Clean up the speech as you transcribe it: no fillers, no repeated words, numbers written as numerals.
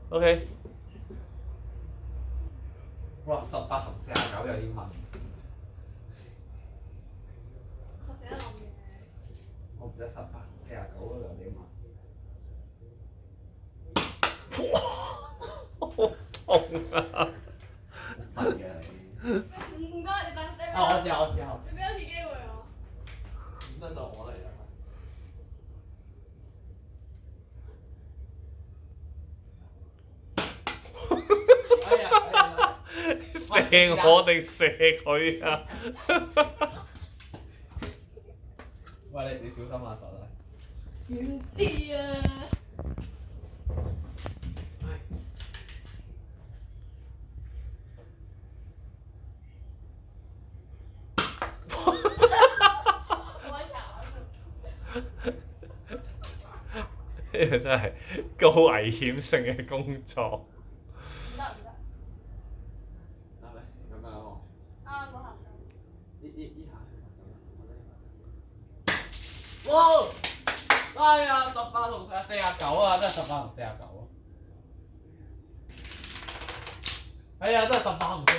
OK。哇，18同49有啲問。我成日諗嘅。我唔知18同49嗰度有啲問。好痛啊！問嘅你。唔該，你等你俾啊，我知啊，我知啊。你俾多次機會我。咁就我嚟啦。哎呀！射我定射佢啊？喂，你小心啊，傻仔。遠啲啊！呢個真係高危險性嘅工作。唔得唔得。係咪咁樣喎？啱嗰下。呢下哇！哎呀，18同49啊，真係18同49啊！哎呀，真係18同49。